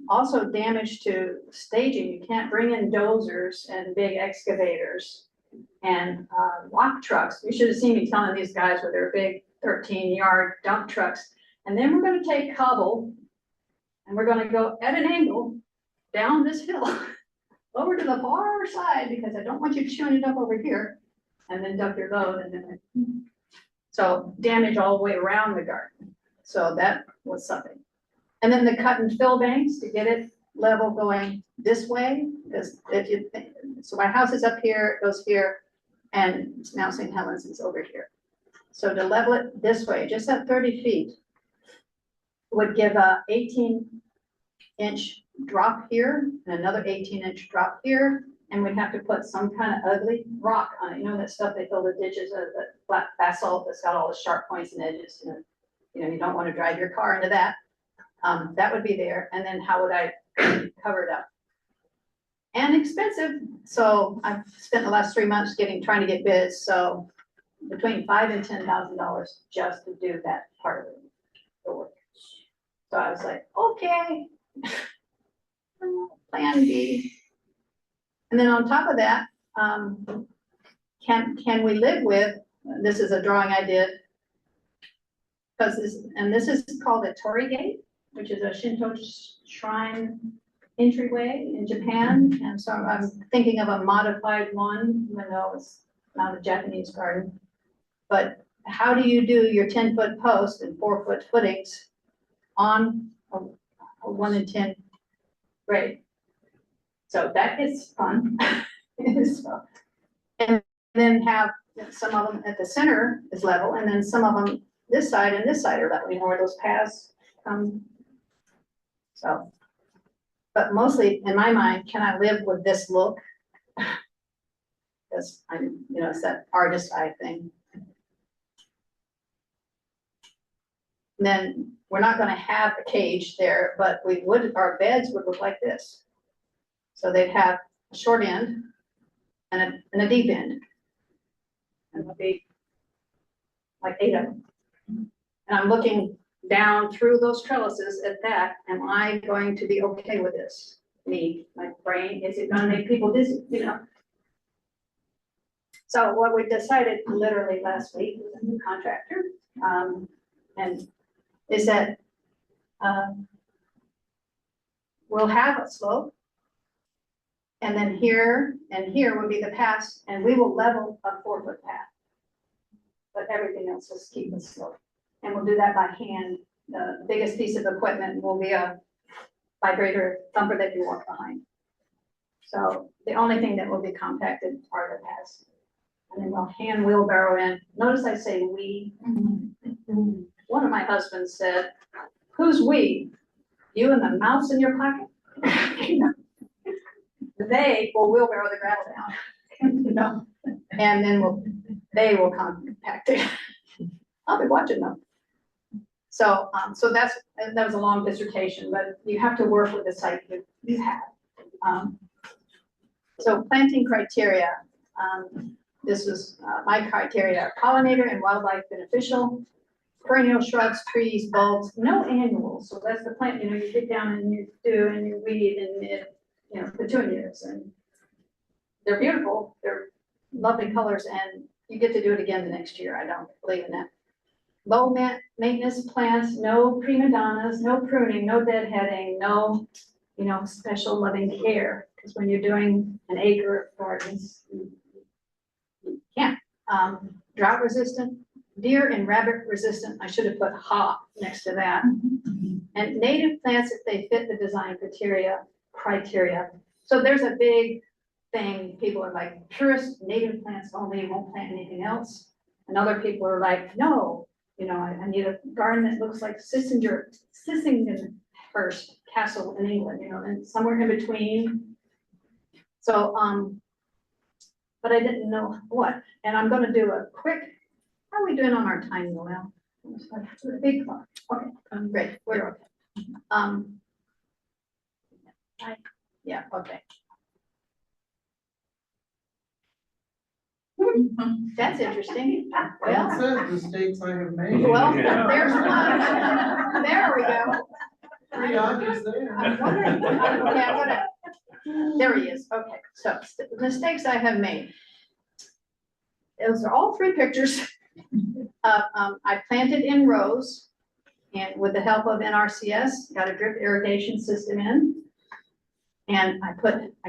Also damage to staging. You can't bring in dozers and big excavators and rock trucks. You should have seen me telling these guys with their big 13-yard dump trucks. And then we're going to take cobble and we're going to go at an angle down this hill over to the far side, because I don't want you chewing it up over here, and then dump your load. And then so damage all the way around the garden. So that was something. And then the cut and fill banks to get it level going this way, because so my house is up here, it goes here, and now St. Helens is over here. So to level it this way, just at 30 feet, would give a 18-inch drop here and another 18-inch drop here, and we'd have to put some kind of ugly rock on it. That stuff they fill the ditches of, the flat basalt that's got all the sharp points and edges. You don't want to drive your car into that. That would be there. And then how would I cover it up? And expensive. So I've spent the last 3 months trying to get bids. So between $5,000 and $10,000 just to do that part of the work. So I was like, okay, plan B. And then on top of that, can we live with, this is a drawing I did, because this is called a Torii Gate, which is a Shinto shrine entryway in Japan. And so I'm thinking of a modified one, even though it's not a Japanese garden. But how do you do your 10-foot post and 4-foot footings on a 1 in 10 grade? So that is fun. So, and then have some of them at the center is level, and then some of them this side and this side are level, you know, where those paths come. So, but mostly in my mind, can I live with this look? Because I'm, you know, it's that artist eye thing. And then we're not gonna have a cage there, but we would, our beds would look like this. So they'd have a short end and a deep end. And it'll be like 8 of them. And I'm looking down through those trellises at that. Am I going to be okay with this? Me, my brain, is it gonna make people dizzy, you know? So what we decided literally last week with a new contractor, and is that we'll have a slope. And then here and here will be the paths, and we will level a 4-foot path. But everything else will keep the slope. And we'll do that by hand. The biggest piece of equipment will be a vibrator thumper that you walk behind. So the only thing that will be compacted are the paths. And then we'll hand wheelbarrow in. Notice I say we. One of my husbands said, "Who's we? You and the mouse in your pocket?" You know? They will wheelbarrow the gravel down, you know, and then they will compact it. I'll be watching them. So, so that was a long dissertation, but you have to work with the site that you have. So planting criteria. This was my criteria: pollinator and wildlife beneficial, perennial shrubs, trees, bulbs, no annuals. So that's the plant, you know, you get down and you do and you weed and it, you know, petunias, and they're beautiful. They're lovely colors, and you get to do it again the next year. I don't believe in that. Low maintenance plants, no prima donnas, no pruning, no deadheading, no, you know, special loving care. Because when you're doing an acre of gardens, you can't. Drought resistant, deer and rabbit resistant. I should have put ha next to that. And native plants if they fit the design criteria. So there's a big thing. People are like, purist native plants only, won't plant anything else. And other people are like, no, you know, I need a garden that looks like Sissinghurst Castle in England, you know, and somewhere in between. So, but I didn't know what. And I'm going to do a quick. How are we doing on our time, Noel? Big clock. Okay, great. We're okay. Yeah, okay. That's interesting. That Well, says mistakes I have made. well, Yeah. there's one. There we go. Pretty obvious there. I'm wondering, yeah, I'm gonna, there he is. Okay, so mistakes I have made. Those are all 3 pictures. I planted in rows, and with the help of NRCS, got a drip irrigation system in. And I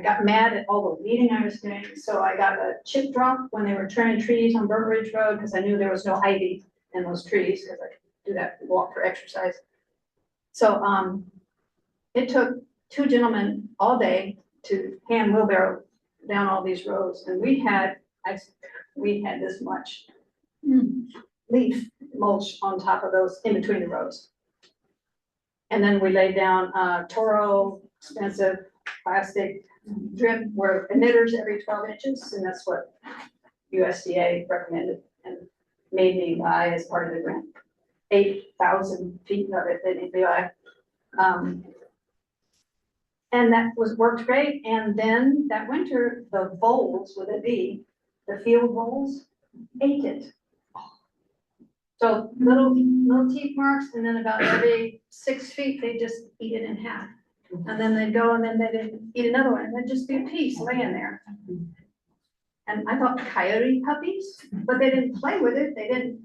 got mad at all the weeding I was doing, so I got a chip drop when they were trimming trees on Burnt Ridge Road, because I knew there was no ivy in those trees, because I could do that walk for exercise. So it took 2 gentlemen all day to hand wheelbarrow down all these rows, and we had this much leaf mulch on top of those in between the rows. And then we laid down Toro expensive plastic drip where emitters every 12 inches, and that's what USDA recommended and made me buy as part of the grant. 8,000 feet of it that they buy. And that worked great. And then that winter, the voles with a V, the field voles, ate it. So little teeth marks, and then about every 6 feet, they just eat it in half. And then they'd go and then they'd eat another one, and there'd just be a piece laying there. And I thought coyote puppies, but they didn't play with it. They didn't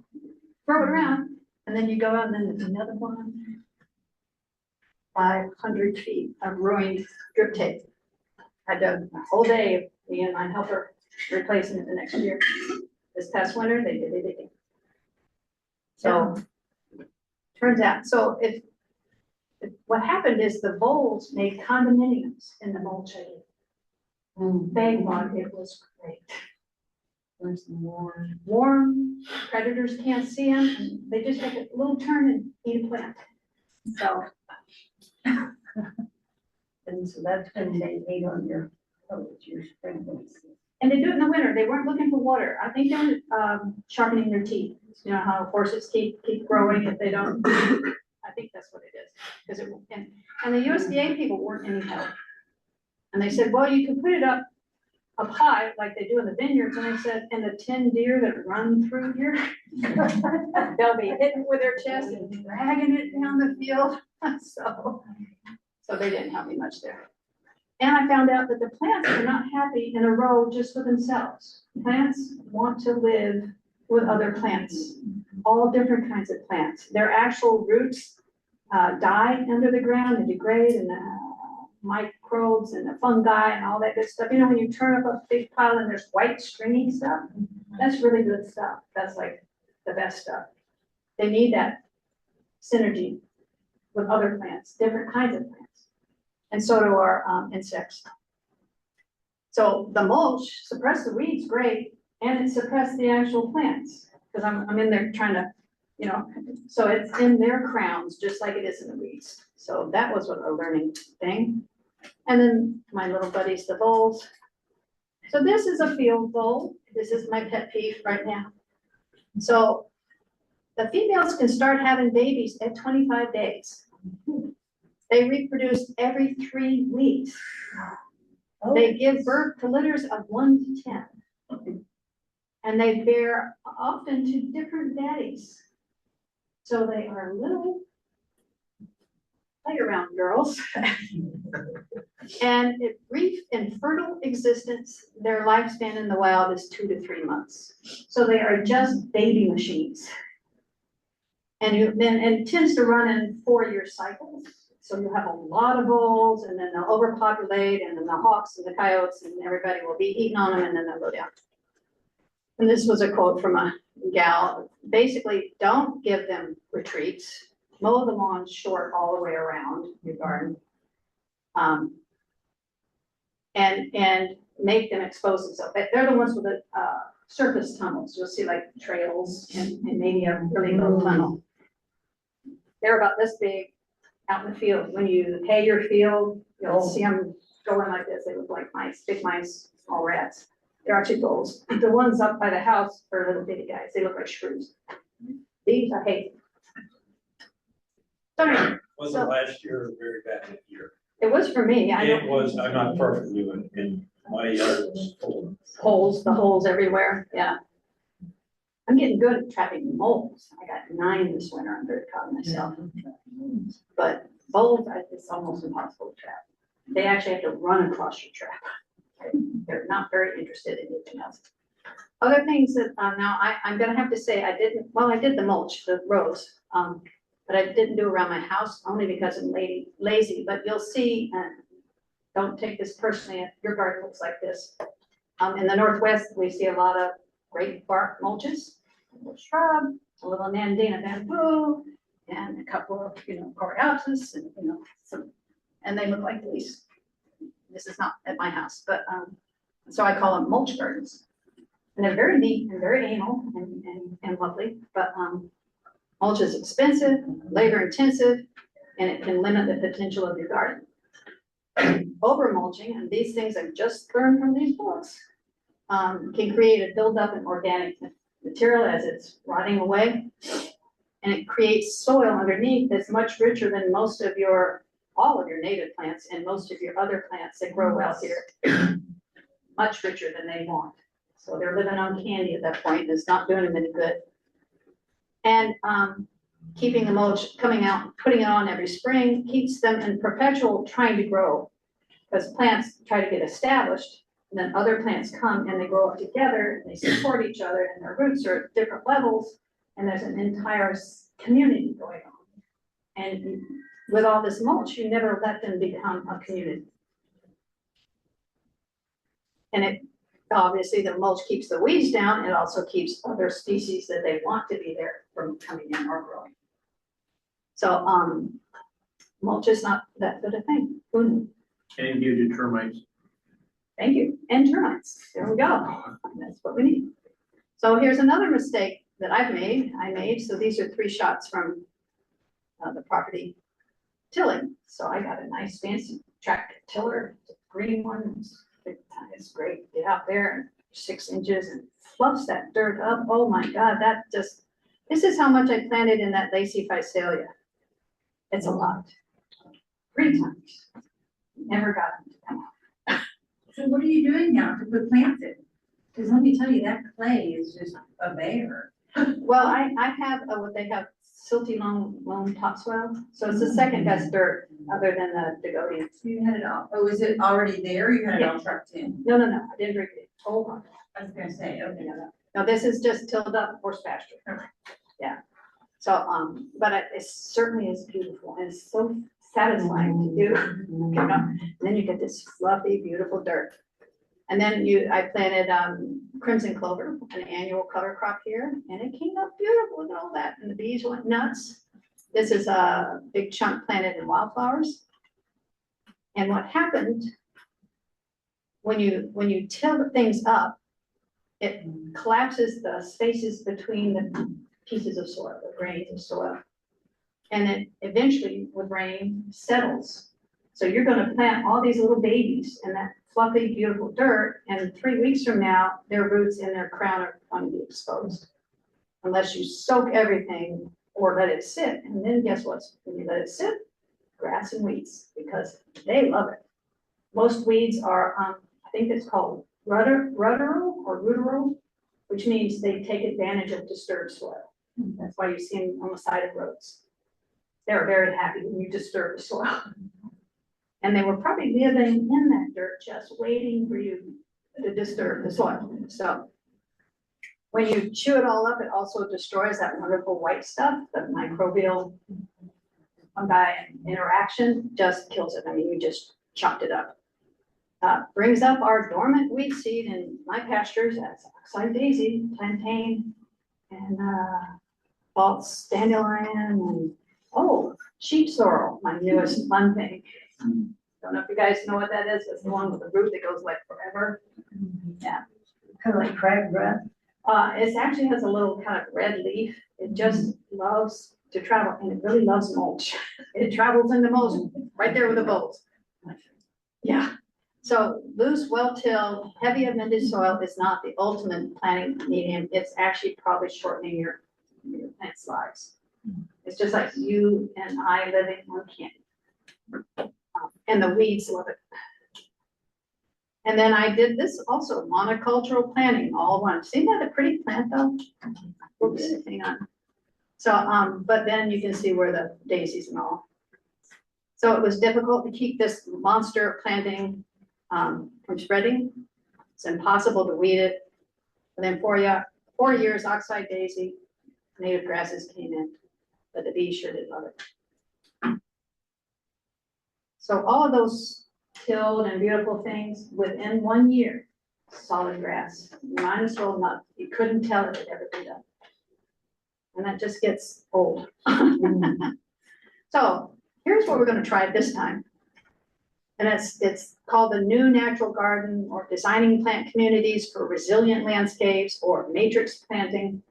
throw it around. And then you go out and then there's another one. 500 feet of ruined drip tape. I dug a whole day, me and my helper replacing it the next year. This past winter, they did it again. So turns out, so what happened is the voles made condominiums in the mulch. They thought it was great. There's more. Warm, predators can't see them, and they just take a little turn and eat a plant. So, And so that's when they ate on your, your spring ones. and they do it in the winter. They weren't looking for water. I think they're sharpening their teeth. You know how horses keep growing if they don't. I think that's what it is. Because and the USDA people weren't any help. And they said, well, you can put it up high like they do in the vineyards. And they said, and the 10 deer that run through here, they'll be hitting with their chest and dragging it down the field. So they didn't help me much there. And I found out that the plants are not happy in a row just for themselves. Plants want to live with other plants, all different kinds of plants. Their actual roots die under the ground and degrade, and the microbes and the fungi and all that good stuff. You know, when you turn up a big pile and there's white stringy stuff, that's really good stuff. That's like the best stuff. They need that synergy with other plants, different kinds of plants. And so do our insects. So the mulch suppressed the weeds, great, and it suppressed the actual plants. Because I'm in there trying to, you know, so it's in their crowns, just like it is in the weeds. So that was a learning thing. And then my little buddies, the voles. So this is a field vole. This is my pet peeve right now. So the females can start having babies at 25 days. They reproduce every 3 weeks. They give birth to litters of 1 to 10. And they bear often to different daddies. So they are little play around girls. And at brief and fertile existence, their lifespan in the wild is 2 to 3 months. So they are just baby machines. And it tends to run in 4-year cycles. So you have a lot of voles, and then they'll overpopulate, and then the hawks and the coyotes and everybody will be eating on them, and then they'll go down. And this was a quote from a gal. Basically, don't give them retreats. Mow the lawn short all the way around your garden. And make them expose themselves. They're the ones with the surface tunnels. You'll see like trails and maybe a really low tunnel. They're about this big out in the field. When you hay your field, you'll see them going like this. They look like mice, big mice, small rats. They're actually voles. The ones up by the house are little bitty guys. They look like shrews. These I hate. Sorry. Was it last year or very bad year? It was for me. It was, I'm not perfect, you, and my yard was full. Holes, the holes everywhere, yeah. I'm getting good at trapping moles. I got 9 this winter. I'm very proud of myself. But voles, it's almost impossible to trap. They actually have to run across your trap. They're not very interested in anything else. Other things that now I'm gonna have to say I did the mulch, the rows, but I didn't do around my house only because I'm lazy. But you'll see, don't take this personally, your garden looks like this. In the Northwest, we see a lot of great bark mulches, a little shrub, a little Nandina bamboo, and a couple of, coreopsis, and, and they look like these. This is not at my house, but, so I call them mulch gardens. And they're very neat and very anal and lovely, but, mulch is expensive, labor intensive, and it can limit the potential of your garden. Over mulching, and these things I've just learned from these books, can create a buildup in organic material as it's rotting away. And it creates soil underneath that's much richer than all of your native plants and most of your other plants that grow well here. Much richer than they want. So they're living on candy at that point, and it's not doing them any good. And keeping the mulch coming out, putting it on every spring, keeps them in perpetual trying to grow. Because plants try to get established, and then other plants come and they grow up together, and they support each other, and their roots are at different levels, and there's an entire community going on. And with all this mulch, you never let them become a community. And it obviously the mulch keeps the weeds down. It also keeps other species that they want to be there from coming in or growing. So mulch is not that good a thing. And give you termites. Thank you. And termites. There we go. That's what we need. So here's another mistake that I made. So these are 3 shots from the property tilling. So I got a nice fancy tractor tiller, green one. It's great. Get out there and 6 inches and fluffs that dirt up. Oh my God, this is how much I planted in that lacy physalia. It's a lot. 3 times. Never got them to come out. So what are you doing now to put plants in? Because let me tell you, that clay is just a bear. Well, I have what they have, silty loam topsoil. So it's the second best dirt other than the Degodians. You had it all, oh, is it already there? You had it all trucked in? No, I didn't drink it. Hold on. I was gonna say, okay. No, this is just tilled up horse pasture. Yeah. So, but it certainly is beautiful and it's so satisfying to do. You know? And then you get this fluffy, beautiful dirt. And then I planted crimson clover, an annual cover crop here, and it came up beautiful. Look at all that. And the bees went nuts. This is a big chunk planted in wildflowers. And what happened when you till things up, it collapses the spaces between the pieces of soil, the grains of soil. And it eventually, with rain, settles. So you're going to plant all these little babies in that fluffy, beautiful dirt, and 3 weeks from now, their roots and their crown are going to be exposed. Unless you soak everything or let it sit. And then guess what? When you let it sit, grass and weeds, because they love it. Most weeds are, I think it's called ruderal, which means they take advantage of disturbed soil. That's why you see them on the side of roads. They're very happy when you disturb the soil. And they were probably living in that dirt, just waiting for you to disturb the soil. So when you chew it all up, it also destroys that wonderful white stuff, the microbial fungi interaction, just kills it. I mean, you just chopped it up. Brings up our dormant weed seed in my pastures. That's oxeye daisy, plantain, and false dandelion, and sheep sorrel, my newest fun thing. Don't know if you guys know what that is. It's the one with the root that goes like forever. Yeah. Kind of like crabgrass. It actually has a little kind of red leaf. It just loves to travel, and it really loves mulch. It travels in the mulch, right there with the bulbs. Yeah. So loose, well-tilled, heavy amended soil is not the ultimate planting medium. It's actually probably shortening your plant's lives. It's just like you and I living on camping. And the weeds love it. And then I did this also, monocultural planting, all one. See that a pretty plant though? Oops, hang on. So, but then you can see where the daisies and all. So it was difficult to keep this monster planting from spreading. It's impossible to weed it. And then 4 years, oxeye daisy, native grasses came in, but the bees sure did love it. So all of those tilled and beautiful things within 1 year, solid grass. You might as well not, you couldn't tell it had ever been done. And that just gets old. So here's what we're going to try this time. And it's called the New Natural Garden, or Designing Plant Communities for Resilient Landscapes, or matrix planting.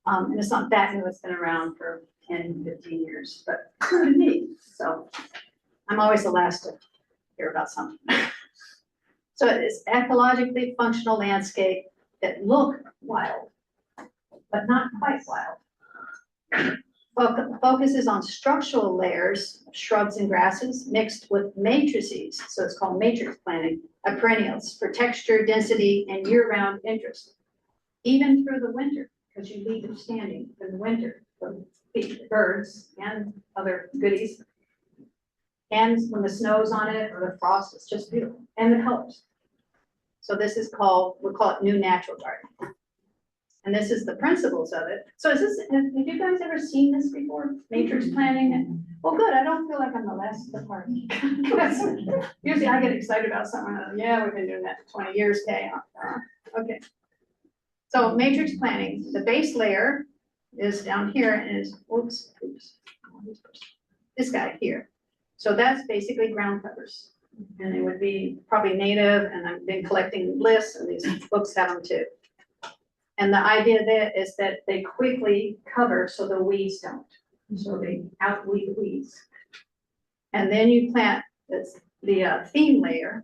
And it's not that new, it's been around for 10, 15 years, but pretty neat. So I'm always the last to hear about something. So it's ecologically functional landscape that look wild, but not quite wild. Focuses on structural layers of shrubs and grasses mixed with matrices. So it's called matrix planting of perennials for texture, density, and year-round interest. Even through the winter, because you leave them standing in the winter for the birds and other goodies. And when the snow's on it or the frost, it's just beautiful. And the colors. So this is called, we call it New Natural Garden. And this is the principles of it. So have you guys ever seen this before? Matrix planting? Well, good, I don't feel like I'm the last of the party. Usually I get excited about something, yeah, we've been doing that for 20 years, Kay. Okay. So matrix planting, the base layer is down here and is, oops, this guy here. So that's basically ground covers. And they would be probably native, and I've been collecting lists, and these books have them too. And the idea there is that they quickly cover so the weeds don't, so they outweed the weeds. And then you plant the theme layer.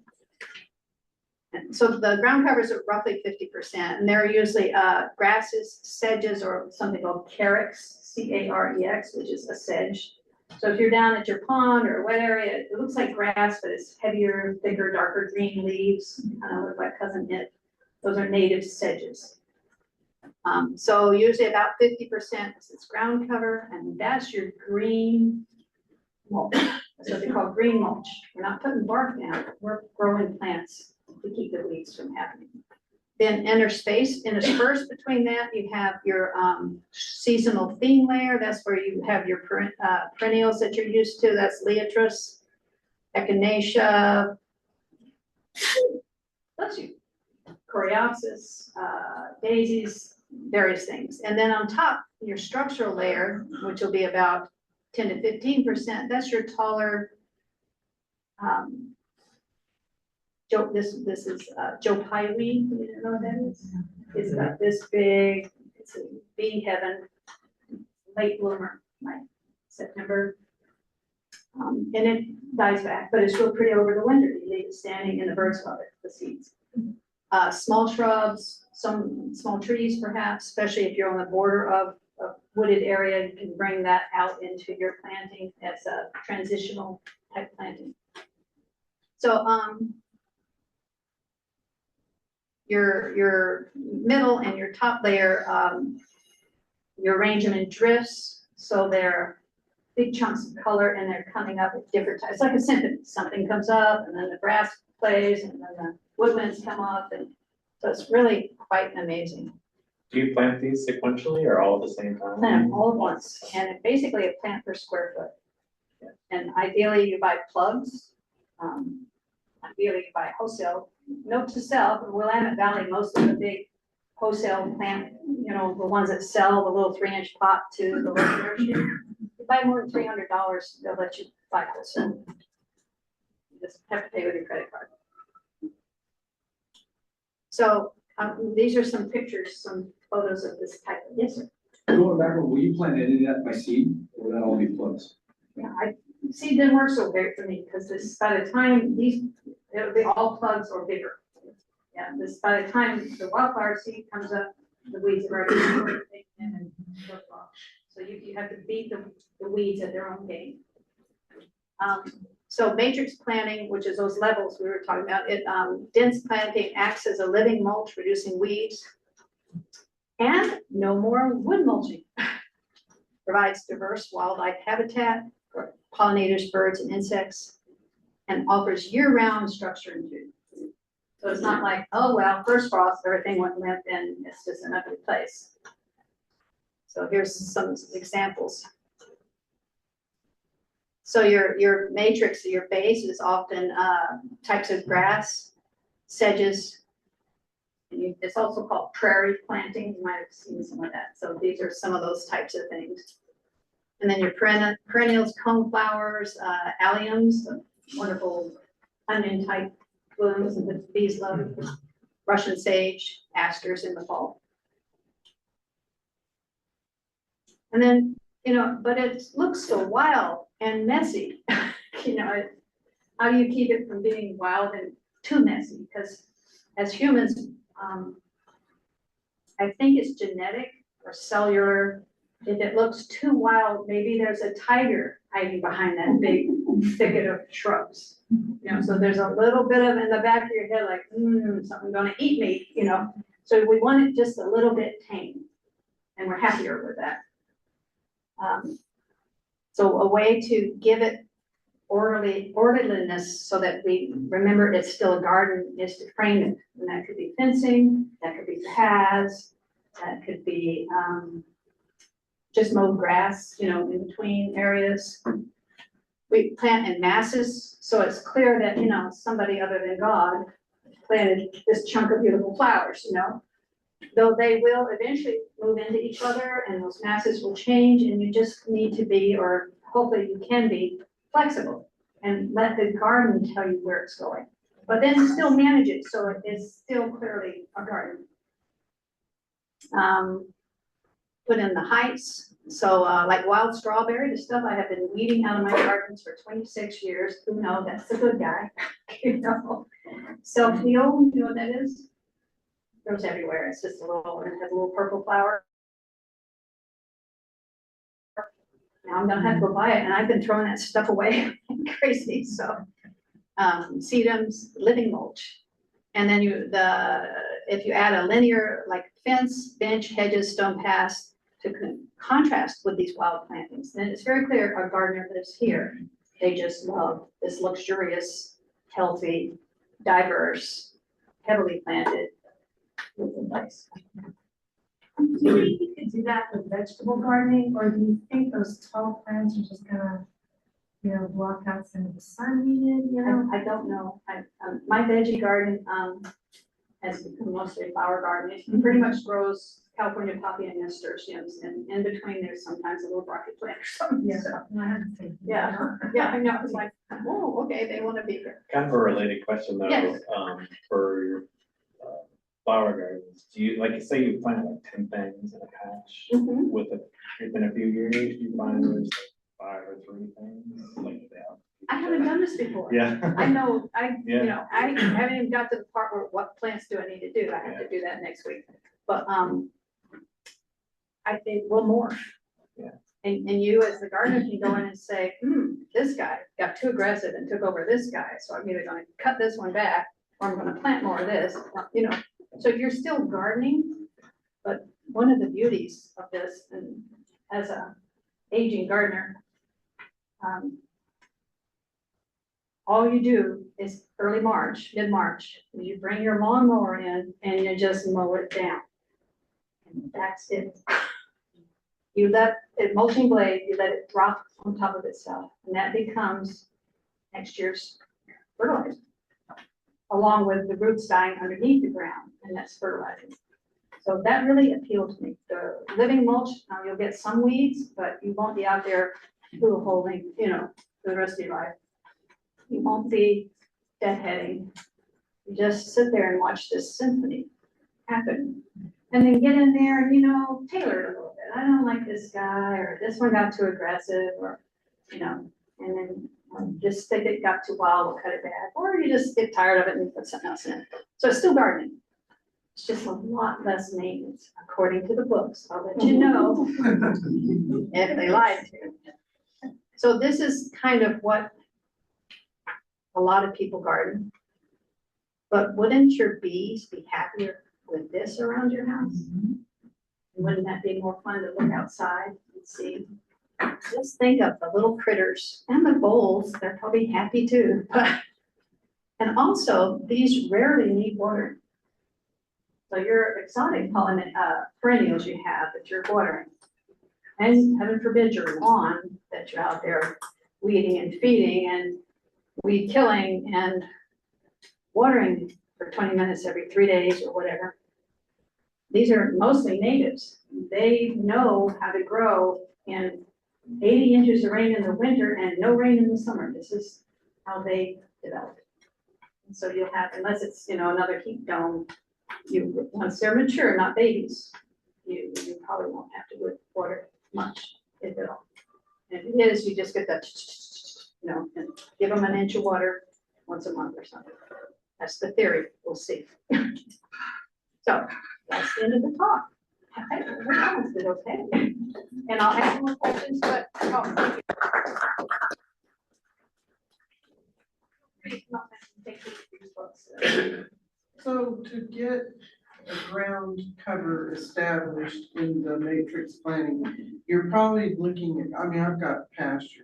And so the ground covers are roughly 50%, and they're usually grasses, sedges, or something called carex, C-A-R-E-X, which is a sedge. So if you're down at your pond or wet area, it looks like grass, but it's heavier, thicker, darker green leaves, kind of look like cousin it. Those are native sedges. So usually about 50% is its ground cover, and that's your green mulch. That's what they call green mulch. We're not putting bark down, we're growing plants to keep the weeds from happening. Then interspersed between that, you have your seasonal theme layer. That's where you have your perennials that you're used to. That's Leotrus, Echinacea, bless you, Coreopsis, daisies, various things. And then on top, your structural layer, which will be about 10 to 15%, that's your taller, this is Joe Pye weed. You didn't know what that is? It's got this big, it's a bee heaven, late bloomer, like September. And it dies back, but it's real pretty over the winter. You leave it standing and the birds love it, the seeds. Small shrubs, some small trees perhaps, especially if you're on the border of a wooded area, you can bring that out into your planting as a transitional type planting. So your middle and your top layer, you arrange them in drifts, so they're big chunks of color and they're coming up at different times. It's like a symphony. Something comes up and then the grass plays and then the woodlands come up, and so it's really quite amazing. Do you plant these sequentially or all at the same time? Plant them all at once, and it's basically a plant per square foot. And ideally you buy plugs. Ideally you buy wholesale. Note to self, in Willamette Valley, most of the big wholesale plant, you know, the ones that sell the little 3-inch pot to the local nursery, you buy more than $300, they'll let you buy wholesale. You just have to pay with your credit card. So these are some pictures, some photos of this type of, yes, sir. Going back, will you plant any of that by seed, or will that all be plugs? Yeah, seed didn't work so great for me, because this, by the time it'll be all plugs or bigger. Yeah, by the time the wildflower seed comes up, the weeds are already in and goes off. So you have to beat the weeds at their own game. So matrix planting, which is those levels we were talking about, dense planting acts as a living mulch, reducing weeds. And no more wood mulching. Provides diverse wildlife habitat for pollinators, birds, and insects, and offers year-round structure and food. So it's not like, oh, well, first frost, everything went limp, and it's just an ugly place. So here's some examples. So your matrix, your base is often types of grass, sedges. And it's also called prairie planting. You might have seen some of that. So these are some of those types of things. And then your perennials, coneflowers, alliums, wonderful onion type blooms that the bees love, Russian sage, asters in the fall. And then, you know, but it looks so wild and messy. You know, how do you keep it from being wild and too messy? Because as humans, I think it's genetic or cellular. If it looks too wild, maybe there's a tiger hiding behind that big thicket of shrubs. You know, so there's a little bit of in the back of your head, like, something's gonna eat me, you know. So we want it just a little bit tame, and we're happier with that. So a way to give it orderliness so that we remember it's still a garden is to frame it. And that could be fencing, that could be paths, that could be just mowed grass, you know, in between areas. We plant in masses, so it's clear that, you know, somebody other than God planted this chunk of beautiful flowers, you know. Though they will eventually move into each other and those masses will change, and you just need to be, or hopefully you can be, flexible. and let the garden tell you where it's going. But then still manage it, so it is still clearly a garden. Put in the heights, so like wild strawberry, the stuff I have been weeding out of my gardens for 26 years, who know, that's a good guy, you know. Self-heal, you know what that is? Grows everywhere, it's just a little, it has a little purple flower. Now I'm gonna have to go buy it, and I've been throwing that stuff away crazy, so. Sedums, living mulch. And then if you add a linear, like fence, bench, hedges, stone paths to contrast with these wild plantings, then it's very clear our gardener lives here. They just love this luxurious, healthy, diverse, heavily planted living place. Do you think you could do that with vegetable gardening, or do you think those tall plants are just gonna, you know, block out some of the sun needed, you know? I don't know. My veggie garden, has become mostly flower garden. It pretty much grows California poppy and nasturtiums, and in between there's sometimes a little broccoli plant or something. Yeah, So, I have to say. yeah, I know. It's like, oh, okay, they want to be here. Kind of a related question though, Yes. for your flower gardens, do you, like, say you plant like 10 things in a patch, Mhm. within a few years, you find there's like 5 or 3 things, like that? I haven't done this before. Yeah. I know, you Yeah. know, I haven't even got to the part where what plants do I need to do? I have to do that next week. But, I think we'll morph. Yeah. And you as the gardener can go in and say, this guy got too aggressive and took over this guy, so I'm either gonna cut this one back, or I'm gonna plant more of this, you know. So you're still gardening, but one of the beauties of this, and as a aging gardener, all you do is early March, mid-March, you bring your lawnmower in and you just mow it down. And that's it. You let it, mulching blade, you let it drop on top of itself, and that becomes next year's fertilizer, along with the roots dying underneath the ground, and that's fertilizing. So that really appealed to me. The living mulch, you'll get some weeds, but you won't be out there holding, you know, for the rest of your life. You won't be deadheading. You just sit there and watch this symphony happen. And then get in there and, you know, tailor it a little bit. I don't like this guy, or this one got too aggressive, or, you know, and then just think it got too wild, we'll cut it back. Or you just get tired of it and put something else in. So it's still gardening. It's just a lot less maintenance, according to the books. I'll let you know if they lied to. So this is kind of what a lot of people garden. But wouldn't your bees be happier with this around your house? Wouldn't that be more fun to look outside and see? Just think of the little critters and the voles, they're probably happy too. And also, these rarely need watering. So your exotic perennials you have that you're watering, and heaven forbid your lawn that you're out there weeding and feeding and weed killing and watering for 20 minutes every 3 days or whatever. These are mostly natives. They know how to grow in 80 inches of rain in the winter and no rain in the summer. This is how they develop. And so you'll have, unless it's, you know, another heat dome, once they're mature, not babies, you probably won't have to water much, if at all. And if it is, you just get that, you know, and give them an inch of water once a month or something. That's the theory. We'll see. So that's the end of the talk. Okay, we're balanced it, okay? And I'll ask more questions, but thank you. Please come up and take these books. So to get a ground cover established in the matrix planning, you're probably looking at, I mean, I've got pasture.